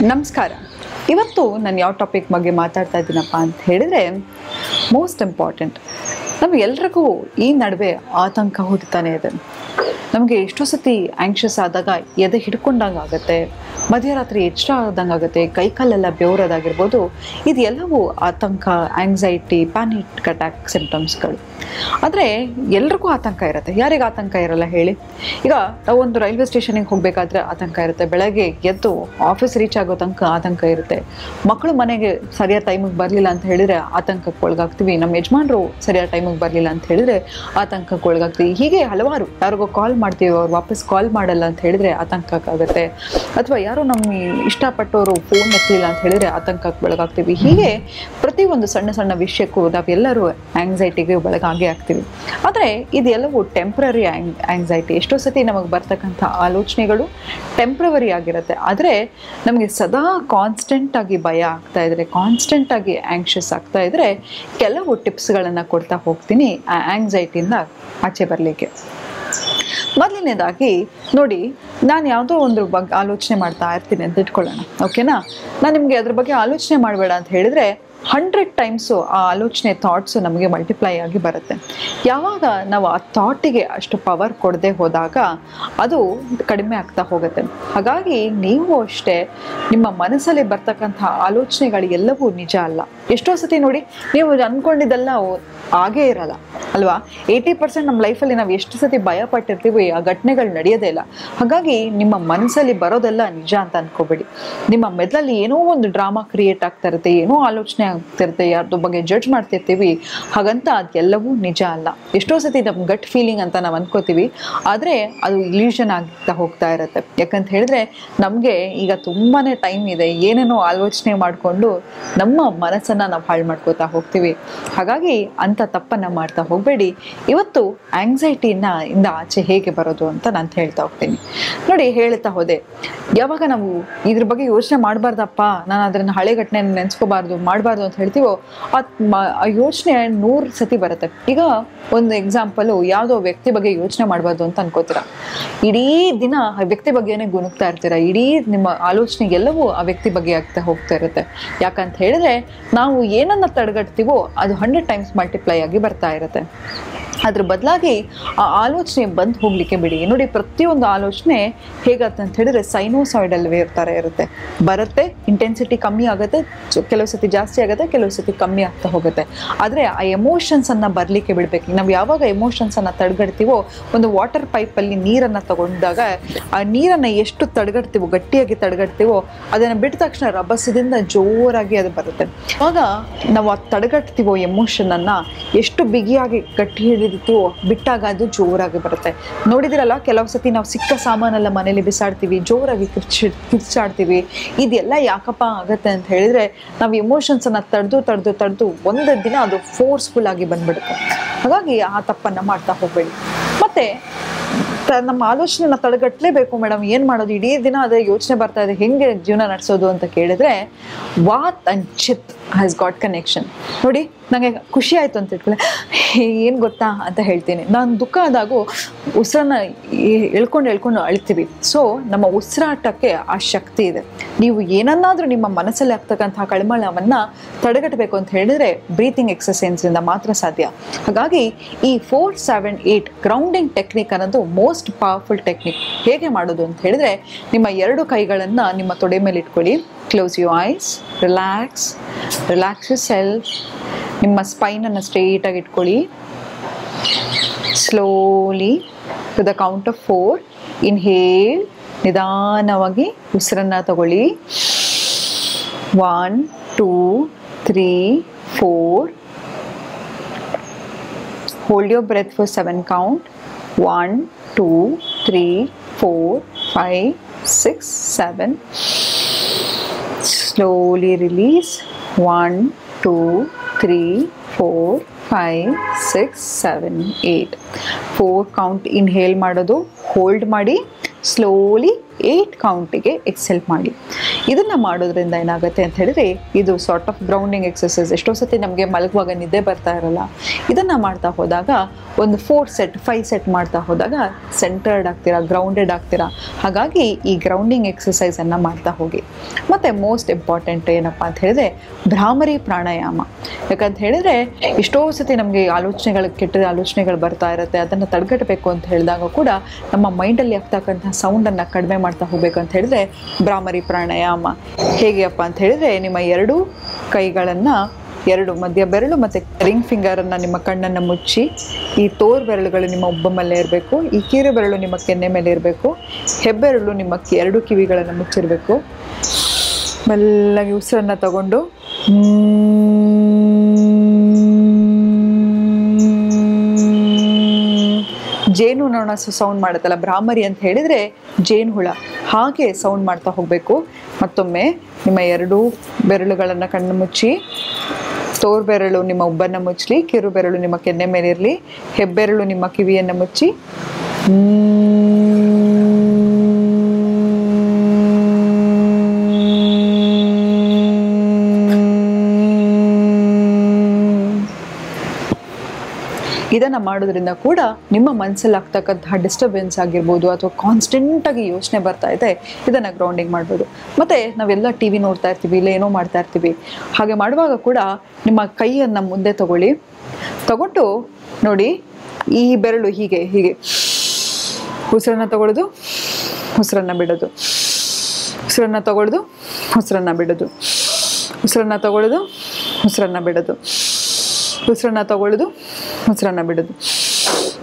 ನಮಸ್ಕಾರ. ಇವತ್ತು ನಾನು ಯಾವ ಟಾಪಿಕ್ ಬಗ್ಗೆ ಮಾತಾಡ್ತಾ ಇದ್ದೀನಪ್ಪ ಅಂತ ಹೇಳಿದ್ರೆ, ಮೋಸ್ಟ್ ಇಂಪಾರ್ಟೆಂಟ್, ನಮಗೆಲ್ರಿಗೂ ಈ ನಡುವೆ ಆತಂಕ ಹುಟ್ಟುತ್ತಾನೆ ಇದೆ. ನಮಗೆ ಎಷ್ಟೋ ಸತಿ ಆ್ಯಂಕ್ಷಸ್ ಆದಾಗ ಎದೆ ಹಿಡ್ಕೊಂಡಂಗೆ ಆಗುತ್ತೆ, ಮಧ್ಯರಾತ್ರಿ ಎಚ್ಚರ ಆದಂಗೆ ಆಗುತ್ತೆ, ಕೈಕಾಲೆಲ್ಲ ಬೆವರೋದಾಗಿರ್ಬೋದು. ಇದೆಲ್ಲವೂ ಆತಂಕ, ಆ್ಯಂಗ್ಸೈಟಿ, ಪ್ಯಾನಿಕ್ ಅಟ್ಯಾಕ್ ಸಿಂಪ್ಟಮ್ಸ್ಗಳು. ಆದರೆ ಎಲ್ರಿಗೂ ಆತಂಕ ಇರುತ್ತೆ. ಯಾರಿಗೆ ಆತಂಕ ಇರಲ್ಲ ಹೇಳಿ? ಈಗ ನಾವು ಒಂದು ರೈಲ್ವೆ ಸ್ಟೇಷನಿಗೆ ಹೋಗಬೇಕಾದ್ರೆ ಆತಂಕ ಇರುತ್ತೆ, ಬೆಳಗ್ಗೆ ಎದ್ದು ಆಫೀಸ್ ರೀಚ್ ಆಗೋ ತನಕ ಆತಂಕ ಇರುತ್ತೆ, ಮಕ್ಕಳು ಮನೆಗೆ ಸರಿಯಾದ ಟೈಮಿಗೆ ಬರಲಿಲ್ಲ ಅಂತ ಹೇಳಿದರೆ ಆತಂಕಕ್ಕೆ ಒಳಗಾಗ್ತೀವಿ, ನಮ್ಮ ಯಜಮಾನರು ಸರಿಯಾದ ಟೈಮಿಗೆ ಬರಲಿಲ್ಲ ಅಂತ ಹೇಳಿದರೆ ಆತಂಕಕ್ಕೆ ಒಳಗಾಗ್ತೀವಿ. ಹೀಗೆ ಹಲವಾರು, ಯಾರಿಗೋ ಕಾಲ್ ಮಾಡ್ತೀವಿ, ಅವ್ರು ವಾಪಸ್ ಕಾಲ್ ಮಾಡಲ್ಲ ಅಂತ ಹೇಳಿದರೆ ಆತಂಕಕ್ಕಾಗುತ್ತೆ, ಅಥವಾ ಯಾರೋ ನಮಗೆ ಇಷ್ಟಪಟ್ಟವರು ಫೋನ್ ಎತ್ತಲಿಲ್ಲ ಅಂತ ಹೇಳಿದರೆ ಆತಂಕಕ್ಕೆ ಒಳಗಾಗ್ತೀವಿ. ಹೀಗೆ ಪ್ರತಿಯೊಂದು ಸಣ್ಣ ಸಣ್ಣ ವಿಷಯಕ್ಕೂ ನಾವೆಲ್ಲರೂ ಆ್ಯಂಗ್ಸೈಟಿಗೆ ಒಳಗಾಗೇ ಆಗ್ತೀವಿ. ಆದರೆ ಇದೆಲ್ಲವೂ ಟೆಂಪ್ರರಿ ಆ್ಯಂಗ್ಸೈಟಿ. ಎಷ್ಟೋ ಸತಿ ನಮಗೆ ಬರ್ತಕ್ಕಂಥ ಆಲೋಚನೆಗಳು ಟೆಂಪ್ರವರಿ ಆಗಿರುತ್ತೆ. ಆದರೆ ನಮಗೆ ಸದಾ ಕಾನ್ಸ್ಟೆಂಟಾಗಿ ಭಯ ಆಗ್ತಾ ಇದ್ರೆ, ಕಾನ್ಸ್ಟೆಂಟಾಗಿ ಆ್ಯಂಕ್ಷಸ್ ಆಗ್ತಾ ಇದ್ರೆ, ಕೆಲವು ಟಿಪ್ಸ್ಗಳನ್ನು ಕೊಡ್ತಾ ಹೋಗ್ತೀನಿ ಆ ಆ್ಯಂಗ್ಸೈಟಿಯಿಂದ ಆಚೆ ಬರಲಿಕ್ಕೆ. ಮೊದಲನೇದಾಗಿ ನೋಡಿ, ನಾನು ಯಾವುದೋ ಒಂದು ಬಗ್ಗೆ ಆಲೋಚನೆ ಮಾಡ್ತಾ ಇರ್ತೀನಿ ಅಂತ ಇಟ್ಕೊಳ್ಳೋಣ, ಓಕೆನಾ? ನಾನು ನಿಮಗೆ ಅದ್ರ ಬಗ್ಗೆ ಆಲೋಚನೆ ಮಾಡಬೇಡ ಅಂತ ಹೇಳಿದರೆ 100 ಟೈಮ್ಸು ಆ ಆಲೋಚನೆ ಥಾಟ್ಸು ನಮಗೆ ಮಲ್ಟಿಪ್ಲೈ ಆಗಿ ಬರುತ್ತೆ. ಯಾವಾಗ ನಾವು ಆ ಥಾಟಿಗೆ ಅಷ್ಟು ಪವರ್ ಕೊಡದೆ ಹೋದಾಗ ಅದು ಕಡಿಮೆ ಆಗ್ತಾ ಹೋಗುತ್ತೆ. ಹಾಗಾಗಿ ನೀವು ಅಷ್ಟೇ, ನಿಮ್ಮ ಮನಸ್ಸಲ್ಲಿ ಬರ್ತಕ್ಕಂಥ ಆಲೋಚನೆಗಳು ಎಲ್ಲವೂ ನಿಜ ಅಲ್ಲ. ಎಷ್ಟೋ ಸತಿ ನೋಡಿ, ನೀವು ಅಂದ್ಕೊಂಡಿದ್ದೆಲ್ಲ ಆಗೇ ಇರಲ್ಲ ಅಲ್ವಾ? 80% ನಮ್ಮ ಲೈಫಲ್ಲಿ ನಾವು ಎಷ್ಟು ಸತಿ ಭಯ ಪಟ್ಟಿರ್ತೀವಿ, ಆ ಘಟನೆಗಳು ನಡೆಯೋದೇ ಇಲ್ಲ. ಹಾಗಾಗಿ ನಿಮ್ಮ ಮನಸ್ಸಲ್ಲಿ ಬರೋದೆಲ್ಲ ನಿಜ ಅಂತ ಅನ್ಕೋಬೇಡಿ. ನಿಮ್ಮ ಮೆದುಳಲ್ಲಿ ಏನೋ ಒಂದು ಡ್ರಾಮಾ ಕ್ರಿಯೇಟ್ ಆಗ್ತಾ ಇರುತ್ತೆ, ಏನೋ ಆಲೋಚನೆ ಆಗ್ತಿರುತ್ತೆ, ಯಾರ್ದು ಬಗ್ಗೆ ಜಡ್ಜ್ ಮಾಡ್ತಿರ್ತೀವಿ. ಹಾಗಂತ ಅದೆಲ್ಲವೂ ನಿಜ ಅಲ್ಲ. ಎಷ್ಟೋ ಸತಿ ನಮ್ಮ ಗಟ್ ಫೀಲಿಂಗ್ ಅಂತ ನಾವು ಅನ್ಕೋತೀವಿ, ಆದರೆ ಅದು ಇಲ್ಯೂಷನ್ ಆಗ್ತಾ ಹೋಗ್ತಾ ಇರುತ್ತೆ. ಯಾಕಂತ ಹೇಳಿದ್ರೆ ನಮಗೆ ಈಗ ತುಂಬಾ ಟೈಮ್ ಇದೆ, ಏನೇನೋ ಆಲೋಚನೆ ಮಾಡಿಕೊಂಡು ನಮ್ಮ ಮನಸ್ಸನ್ನು ನಾವು ಹಾಳು ಮಾಡ್ಕೋತಾ ಹೋಗ್ತೀವಿ. ಹಾಗಾಗಿ ಅಂಥ ತಪ್ಪನ್ನು ಮಾಡ್ತಾ ಹೋಗಬೇಡಿ. ಇವತ್ತು ಆ್ಯಂಗ್ಸೈಟಿಯಿಂದ ಆಚೆ ಹೇಗೆ ಬರೋದು ಅಂತ ನಾನು ಹೇಳ್ತಾ ಹೋಗ್ತೀನಿ. ನೋಡಿ, ಹೇಳ್ತಾ ಹೋದೆ, ಯಾವಾಗ ನಾವು ಇದ್ರ ಬಗ್ಗೆ ಯೋಚನೆ ಮಾಡಬಾರ್ದಪ್ಪ, ನಾನು ಅದನ್ನು ಹಳೆ ಘಟನೆ ನೆನೆಸ್ಕೋಬಾರ್ದು, ಮಾಡಬಾರ್ದು ಅಂತ ಹೇಳ್ತೀವೋ, ಆ ಯೋಚನೆ 100 ಸತಿ ಬರುತ್ತೆ. ಈಗ ಒಂದು ಎಕ್ಸಾಂಪಲು, ಯಾವುದೋ ವ್ಯಕ್ತಿ ಬಗ್ಗೆ ಯೋಚನೆ ಮಾಡಬಾರ್ದು ಅಂತ ಅನ್ಕೋತೀರ, ಇಡೀ ದಿನ ಆ ವ್ಯಕ್ತಿ ಬಗ್ಗೆನೇ ಗುನುಗ್ತಾ ಇರ್ತೀರ, ಇಡೀ ನಿಮ್ಮ ಆಲೋಚನೆ ಎಲ್ಲವೂ ಆ ವ್ಯಕ್ತಿ ಬಗ್ಗೆ ಆಗ್ತಾ ಹೋಗ್ತಾ ಇರುತ್ತೆ. ಯಾಕಂತ ಹೇಳಿದ್ರೆ ನಾವು ಏನನ್ನ ತಡೆಗಟ್ತೀವೋ ಅದು 100 ಟೈಮ್ಸ್ ಮಲ್ಟಿಪ್ಲೈ ಆಗಿ ಬರ್ತಾ ಇರುತ್ತೆ. ಅದ್ರ ಬದಲಾಗಿ ಆ ಆಲೋಚನೆ ಬಂದು ಹೋಗ್ಲಿಕ್ಕೆ ಬಿಡಿ. ನೋಡಿ, ಪ್ರತಿಯೊಂದು ಆಲೋಚನೆ ಹೇಗತ್ತೆ ಅಂತ ಹೇಳಿದ್ರೆ ಸೈನೋಸಾಯ್ಡಲ್ ವೇವ್ ಥರ ಇರುತ್ತೆ. ಬರುತ್ತೆ, ಇಂಟೆನ್ಸಿಟಿ ಕಮ್ಮಿ ಆಗುತ್ತೆ, ಕೆಲವು ಸತಿ ಜಾಸ್ತಿ ಆಗುತ್ತೆ, ಕೆಲವು ಸತಿ ಕಮ್ಮಿ ಆಗ್ತಾ ಹೋಗುತ್ತೆ. ಆದರೆ ಆ ಎಮೋಷನ್ಸನ್ನು ಬರಲಿಕ್ಕೆ ಬಿಡಬೇಕು. ನಾವು ಯಾವಾಗ ಎಮೋಷನ್ಸನ್ನು ತಡೆಗಟ್ತೀವೋ, ಒಂದು ವಾಟರ್ ಪೈಪಲ್ಲಿ ನೀರನ್ನು ತಗೊಂಡಾಗ ಆ ನೀರನ್ನು ಎಷ್ಟು ತಡೆಗಟ್ತೀವೋ, ಗಟ್ಟಿಯಾಗಿ ತಡೆಗಟ್ತೀವೋ, ಅದನ್ನು ಬಿಟ್ಟ ತಕ್ಷಣ ರಭಸದಿಂದ ಜೋರಾಗಿ ಅದು ಬರುತ್ತೆ. ಆವಾಗ ನಾವು ಅದು ತಡೆಗಟ್ತೀವೋ ಎಮೋಷನನ್ನು, ಎಷ್ಟು ಬಿಗಿಯಾಗಿ ಗಟ್ಟಿ ಹಿಡಿದಿರ್ತೀವೋ ಬಿಟ್ಟಾಗ ಅದು ಜೋರಾಗಿ ಬರುತ್ತೆ. ನೋಡಿದಿರಲ್ಲ, ಕೆಲವು ಸತಿ ನಾವು ಸಿಕ್ಕ ಸಾಮಾನೆಲ್ಲ ಮನೇಲಿ ಬಿಸಾಡ್ತೀವಿ, ಜೋರಾಗಿ ಕಿರ್ಚಾಡ್ತೀವಿ. ಇದೆಲ್ಲ ಯಾಕಪ್ಪ ಆಗುತ್ತೆ ಅಂತ ಹೇಳಿದ್ರೆ, ನಾವು ಎಮೋಷನ್ಸನ್ನು ತಡೆದು ಒಂದು ದಿನ ಅದು ಫೋರ್ಸ್ಫುಲ್ ಆಗಿ ಬಂದ್ಬಿಡುತ್ತೆ. ಹಾಗಾಗಿ ಆ ತಪ್ಪನ್ನು ಮಾಡ್ತಾ ಹೋಗಬೇಡಿ. ಮತ್ತು ನಮ್ಮ ಆಲೋಚನೆನ ತಡೆಗಟ್ಟಲೇಬೇಕು ಮೇಡಮ್, ಏನು ಮಾಡೋದು, ಇಡೀ ದಿನ ಅದೇ ಯೋಚನೆ ಬರ್ತಾ ಇದೆ, ಹೆಂಗೆ ಜೀವನ ನಡೆಸೋದು ಅಂತ ಕೇಳಿದ್ರೆ, ವಾತ್ ಆ್ಯಂಡ್ ಚಿತ್ ಹ್ಯಾಸ್ ಗಾಟ್ ಕನೆಕ್ಷನ್. ನೋಡಿ, ನನಗೆ ಖುಷಿ ಆಯಿತು ಅಂತ ಇಟ್ಕೊಳ್ಳಿ, ಏನು ಗೊತ್ತಾ ಅಂತ ಹೇಳ್ತೀನಿ. ನಾನು ದುಃಖ ಆದಾಗೂ ಉಸಿರನ್ನ ಎಳ್ಕೊಂಡು ಅಳ್ತೀವಿ. ಸೊ ನಮ್ಮ ಉಸಿರಾಟಕ್ಕೆ ಆ ಶಕ್ತಿ ಇದೆ. ನೀವು ಏನನ್ನಾದರೂ ನಿಮ್ಮ ಮನಸ್ಸಲ್ಲಿ ಆಗ್ತಕ್ಕಂಥ ಕಳಮಳವನ್ನು ತಡೆಗಟ್ಟಬೇಕು ಅಂತ ಹೇಳಿದರೆ ಬ್ರೀತಿಂಗ್ ಎಕ್ಸಸೈಸಿಂದ ಮಾತ್ರ ಸಾಧ್ಯ. ಹಾಗಾಗಿ ಈ 4-7-8 ಗ್ರೌಂಡಿಂಗ್ ಟೆಕ್ನಿಕ್ ಅನ್ನೋದು ಮೋಸ್ಟ್ ಪವರ್ಫುಲ್ ಟೆಕ್ನಿಕ್. ಹೇಗೆ ಮಾಡೋದು ಅಂತ ಹೇಳಿದ್ರೆ, ನಿಮ್ಮ 2 ಕೈಗಳನ್ನು ನಿಮ್ಮ ತೊಡೆ ಮೇಲೆ ಇಟ್ಕೊಳ್ಳಿ. Close your eyes, relax yourself. ನಿಮ್ಮ ಸ್ಪೈನನ್ನು ಸ್ಟ್ರೇಟಾಗಿ ಇಟ್ಕೊಳ್ಳಿ. Slowly to the count of 4 inhale, ನಿಧಾನವಾಗಿ ಉಸಿರನ್ನು ತಗೊಳ್ಳಿ. 1 2 3 4. Hold your breath for 7 count. 1 2 3 4 5 6 7. Slowly release. 1 2 3 4 5 6 7 8. 4 count inhale ಮಾಡೋದು, ಹೋಲ್ಡ್ ಮಾಡಿ, ಸ್ಲೋಲಿ 8 ಕೌಂಟಿಗೆ ಎಕ್ಸೆಲ್ ಮಾಡಿ. ಇದನ್ನು ಮಾಡೋದ್ರಿಂದ ಏನಾಗುತ್ತೆ ಅಂತ ಹೇಳಿದ್ರೆ ಇದು ಸಾರ್ಟ್ ಆಫ್ ಗ್ರೌಂಡಿಂಗ್ ಎಕ್ಸಸೈಸ್. ಎಷ್ಟೋ ಸತಿ ನಮಗೆ ಮಲಗುವಾಗ ನಿದ್ದೆ ಬರ್ತಾ ಇರಲ್ಲ. ಇದನ್ನು ಮಾಡ್ತಾ ಹೋದಾಗ ಒಂದು 4 ಸೆಟ್ 5 ಸೆಟ್ ಮಾಡ್ತಾ ಹೋದಾಗ ಸೆಂಟರ್ಡ್ ಆಗ್ತೀರಾ, ಗ್ರೌಂಡೆಡ್ ಆಗ್ತೀರಾ. ಹಾಗಾಗಿ ಈ ಗ್ರೌಂಡಿಂಗ್ ಎಕ್ಸಸೈಸನ್ನು ಮಾಡ್ತಾ ಹೋಗಿ. ಮತ್ತು ಮೋಸ್ಟ್ ಇಂಪಾರ್ಟೆಂಟ್ ಏನಪ್ಪ ಅಂತ ಹೇಳಿದ್ರೆ ಭ್ರಾಮರಿ ಪ್ರಾಣಾಯಾಮ. ಯಾಕಂತ ಹೇಳಿದ್ರೆ ಎಷ್ಟೋ ಸತಿ ನಮಗೆ ಕೆಟ್ಟ ಆಲೋಚನೆಗಳು ಬರ್ತಾ ಇರುತ್ತೆ. ಅದನ್ನು ತಡೆಗಟ್ಟಬೇಕು ಅಂತ ಹೇಳಿದಾಗ ಕೂಡ ನಮ್ಮ ಮೈಂಡಲ್ಲಿ ಆಗ್ತಕ್ಕಂಥ ಸೌಂಡನ್ನು ಕಡಿಮೆ ಮಾಡ್ತಾ ಹೋಗ್ಬೇಕು ಅಂತ ಹೇಳಿದ್ರೆ ಭ್ರಾಮರಿ ಪ್ರಾಣಾಯಾಮ ಹೇಗೆಯಪ್ಪ ಅಂತ ಹೇಳಿದ್ರೆ ನಿಮ್ಮ 2 ಕೈಗಳನ್ನು 2 ಮಧ್ಯ ಬೆರಳು ಮತ್ತು ರಿಂಗ್ ಫಿಂಗರನ್ನು ನಿಮ್ಮ ಕಣ್ಣನ್ನು ಮುಚ್ಚಿ, ಈ ತೋರ್ ಬೆರಳುಗಳು ನಿಮ್ಮ ಉಬ್ಬ ಮೇಲೆ ಇರಬೇಕು, ಈ ಕಿರು ಬೆರಳು ನಿಮ್ಮ ಕೆನ್ನೆ ಮೇಲೆ ಇರಬೇಕು, ಹೆಬ್ಬೆರಳು ನಿಮ್ಮ 2 ಕಿವಿಗಳನ್ನು ಮುಚ್ಚಿರಬೇಕು. ಮೆಲ್ಲಗೆ ಉಸಿರನ್ನು ತಗೊಂಡು ಜೇನು ನೊಣ ಸೌಂಡ್ ಮಾಡುತ್ತಲ್ಲ, ಭ್ರಾಮರಿ ಅಂತ ಹೇಳಿದರೆ ಜೇನು ಹುಳ, ಹಾಗೆ ಸೌಂಡ್ ಮಾಡ್ತಾ ಹೋಗಬೇಕು. ಮತ್ತೊಮ್ಮೆ ನಿಮ್ಮ 2 ಬೆರಳುಗಳನ್ನು ಕಣ್ಣು ಮುಚ್ಚಿ, ತೋರ್ ಬೆರಳು ನಿಮ್ಮ ಉಬ್ಬನ್ನು ಮುಚ್ಚಲಿ, ಕಿರು ಬೆರಳು ನಿಮ್ಮ ಕೆನ್ನೆ ಮೇಲೆ ಇರಲಿ, ಹೆಬ್ಬೆರಳು ನಿಮ್ಮ ಕಿವಿಯನ್ನು ಮುಚ್ಚಿ ಇದನ್ನು ಮಾಡೋದ್ರಿಂದ ಕೂಡ ನಿಮ್ಮ ಮನಸ್ಸಲ್ಲಿ ಆಗ್ತಕ್ಕಂತಹ ಡಿಸ್ಟರ್ಬೆನ್ಸ್ ಆಗಿರ್ಬೋದು ಅಥವಾ ಕಾನ್ಸ್ಟೆಂಟಾಗಿ ಯೋಚನೆ ಬರ್ತಾ ಇದೆ, ಇದನ್ನು ಗ್ರೌಂಡಿಂಗ್ ಮಾಡ್ಬೋದು. ಮತ್ತು ನಾವೆಲ್ಲ ಟಿ ವಿ ನೋಡ್ತಾ ಇರ್ತೀವಿ, ಇಲ್ಲ ಏನೋ ಮಾಡ್ತಾ ಇರ್ತೀವಿ. ಹಾಗೆ ಮಾಡುವಾಗ ಕೂಡ ನಿಮ್ಮ ಕೈಯನ್ನು ಮುಂದೆ ತಗೊಂಡು ನೋಡಿ, ಈ ಬೆರಳು ಹೀಗೆ ಉಸಿರನ್ನು ತಗೊಳ್ಳೋದು, ಉಸಿರನ್ನು ಬಿಡೋದು, ಉಸಿರನ್ನು ತಗೊಳ್ಳೋದು, ಉಸಿರನ್ನು ಬಿಡೋದು, ಉಸಿರನ್ನು ತಗೊಳ್ಳೋದು, ಉಸಿರನ್ನು ಬಿಡೋದು, ಉಸಿರನ್ನು ತಗೊಳ್ಳೋದು, ಉಸಿರನ್ನು ಬಿಡೋದು,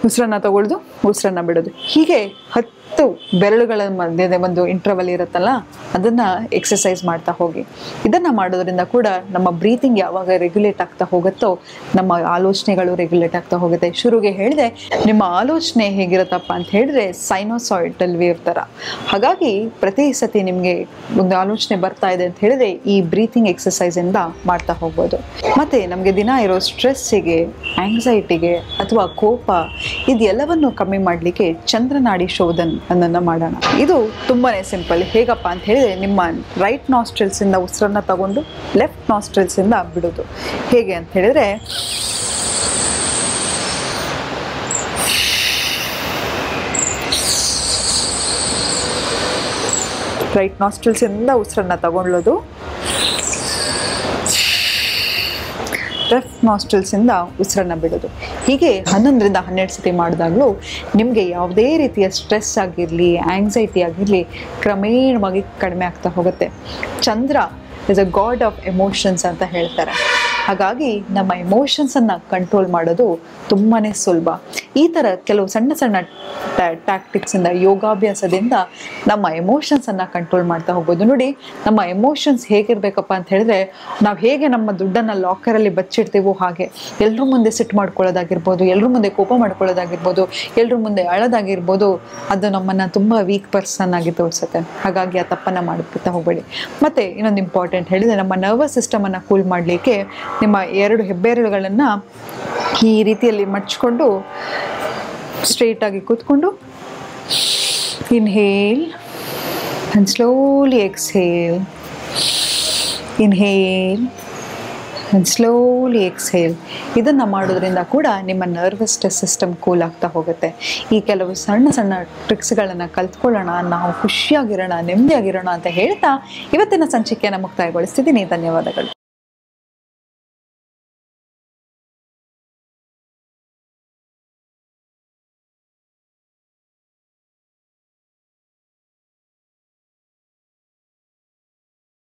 ಉಸಿರನ್ನು ತಗೊಳ್ಳೋದು, ಉಸಿರನ್ನು ಬಿಡೋದು. ಹೀಗೆ 10 ಬೆರಳುಗಳ ಮಧ್ಯೆ ಒಂದು ಇಂಟರ್ವಲ್ ಇರುತ್ತಲ್ಲ, ಅದನ್ನು ಎಕ್ಸಸೈಸ್ ಮಾಡ್ತಾ ಹೋಗಿ. ಇದನ್ನು ಮಾಡೋದ್ರಿಂದ ಕೂಡ ನಮ್ಮ ಬ್ರೀತಿಂಗ್ ಯಾವಾಗ ರೆಗ್ಯುಲೇಟ್ ಆಗ್ತಾ ಹೋಗುತ್ತೋ ನಮ್ಮ ಆಲೋಚನೆಗಳು ರೆಗ್ಯುಲೇಟ್ ಆಗ್ತಾ ಹೋಗುತ್ತೆ. ಶುರುಗೆ ಹೇಳಿದೆ, ನಿಮ್ಮ ಆಲೋಚನೆ ಹೇಗಿರುತ್ತಪ್ಪ ಅಂತ ಹೇಳಿದ್ರೆ ಸೈನೋಸಾಯ್ಡಲ್ ವೇವ್ ಥರ. ಹಾಗಾಗಿ ಪ್ರತಿ ಸತಿ ನಿಮಗೆ ಒಂದು ಆಲೋಚನೆ ಬರ್ತಾ ಇದೆ ಅಂತ ಹೇಳಿದ್ರೆ ಈ ಬ್ರೀತಿಂಗ್ ಎಕ್ಸಸೈಸಿಂದ ಮಾಡ್ತಾ ಹೋಗ್ಬೋದು. ಮತ್ತು ನಮಗೆ ದಿನ ಇರೋ ಸ್ಟ್ರೆಸ್ಸಿಗೆ, ಆಂಗ್ಸೈಟಿಗೆ ಅಥವಾ ಕೋಪ ಇದೆಲ್ಲವನ್ನು ಕಮ್ಮಿ ಮಾಡಲಿಕ್ಕೆ ಚಂದ್ರನಾಡಿ ಶೋಧನ್ ಅನ್ನನ್ನು ಮಾಡೋಣ. ಇದು ತುಂಬಾ ಸಿಂಪಲ್. ಹೇಗಪ್ಪ ಅಂತ ಹೇಳಿದ್ರೆ ನಿಮ್ಮ ರೈಟ್ ನಾಸ್ಟ್ರಿಲ್ಸಿಂದ ಉಸಿರನ್ನು ತಗೊಂಡು ಲೆಫ್ಟ್ ನಾಸ್ಟ್ರಿಲ್ಸಿಂದ ಬಿಡೋದು. ಹೇಗೆ ಅಂತ ಹೇಳಿದ್ರೆ ರೈಟ್ ನಾಸ್ಟ್ರಿಲ್ಸಿಂದ ಉಸಿರನ್ನು ತಗೊಳ್ಳೋದು, ಲೆಫ್ಟ್ ನಾಸ್ಟ್ರಿಲ್ಸಿಂದ ಉಸಿರನ್ನು ಬಿಡೋದು. ಹೀಗೆ 11ರಿಂದ 12 ಸತಿ ಮಾಡಿದಾಗಲೂ ನಿಮಗೆ ಯಾವುದೇ ರೀತಿಯ ಸ್ಟ್ರೆಸ್ ಆಗಿರಲಿ, ಆಂಗ್ಸೈಟಿ ಆಗಿರಲಿ ಕ್ರಮೇಣವಾಗಿ ಕಡಿಮೆ ಆಗ್ತಾ ಹೋಗುತ್ತೆ. Chandra is a god of emotions ಅಂತ ಹೇಳ್ತಾರೆ. ಹಾಗಾಗಿ ನಮ್ಮ ಎಮೋಷನ್ಸನ್ನು ಕಂಟ್ರೋಲ್ ಮಾಡೋದು ತುಂಬಾ ಸುಲಭ. ಈ ಥರ ಕೆಲವು ಸಣ್ಣ ಸಣ್ಣ ಟ್ಯಾಕ್ಟಿಕ್ಸಿಂದ, ಯೋಗಾಭ್ಯಾಸದಿಂದ ನಮ್ಮ ಎಮೋಷನ್ಸನ್ನು ಕಂಟ್ರೋಲ್ ಮಾಡ್ತಾ ಹೋಗ್ಬೋದು. ನೋಡಿ, ನಮ್ಮ ಎಮೋಷನ್ಸ್ ಹೇಗಿರಬೇಕಪ್ಪ ಅಂತ ಹೇಳಿದ್ರೆ, ನಾವು ಹೇಗೆ ನಮ್ಮ ದುಡ್ಡನ್ನು ಲಾಕರಲ್ಲಿ ಬಚ್ಚಿಡ್ತೀವೋ ಹಾಗೆ ಎಲ್ಲರ ಮುಂದೆ ಸಿಟ್ಟು ಮಾಡ್ಕೊಳ್ಳೋದಾಗಿರ್ಬೋದು, ಎಲ್ಲರ ಮುಂದೆ ಕೋಪ ಮಾಡ್ಕೊಳ್ಳೋದಾಗಿರ್ಬೋದು, ಎಲ್ಲರ ಮುಂದೆ ಅಳೋದಾಗಿರ್ಬೋದು, ಅದು ನಮ್ಮನ್ನು ತುಂಬ ವೀಕ್ ಪರ್ಸನ್ ಆಗಿ ತೋರಿಸುತ್ತೆ. ಹಾಗಾಗಿ ಆ ತಪ್ಪನ್ನು ಮಾಡ್ಕೊತಾ ಹೋಗಬೇಡಿ. ಮತ್ತು ಇನ್ನೊಂದು ಇಂಪಾರ್ಟೆಂಟ್ ಹೇಳಿದರೆ, ನಮ್ಮ ನರ್ವಸ್ ಸಿಸ್ಟಮನ್ನು ಕೂಲ್ ಮಾಡಲಿಕ್ಕೆ ನಿಮ್ಮ 2 ಹೆಬ್ಬೆರಳುಗಳನ್ನು ಈ ರೀತಿಯಲ್ಲಿ ಮಡ್ಚಿಕೊಂಡು ಸ್ಟ್ರೈಟಾಗಿ ಕೂತ್ಕೊಂಡು inhale and slowly exhale, inhale and slowly exhale. ಇದನ್ನು ಮಾಡೋದ್ರಿಂದ ಕೂಡ ನಿಮ್ಮ ನರ್ವಸ್ ಸಿಸ್ಟಮ್ ಕೂಲ್ ಆಗ್ತಾ ಹೋಗುತ್ತೆ. ಈ ಕೆಲವು ಸಣ್ಣ ಸಣ್ಣ ಟ್ರಿಕ್ಸ್ಗಳನ್ನು ಕಲ್ತ್ಕೊಳ್ಳೋಣ, ನಾವು ಖುಷಿಯಾಗಿರೋಣ, ನೆಮ್ಮದಿಯಾಗಿರೋಣ ಅಂತ ಹೇಳ್ತಾ ಇವತ್ತಿನ ಸಂಚಿಕೆಯನ್ನು ಮುಕ್ತಾಯಗೊಳಿಸ್ತಿದ್ದೀನಿ. ಧನ್ಯವಾದಗಳು.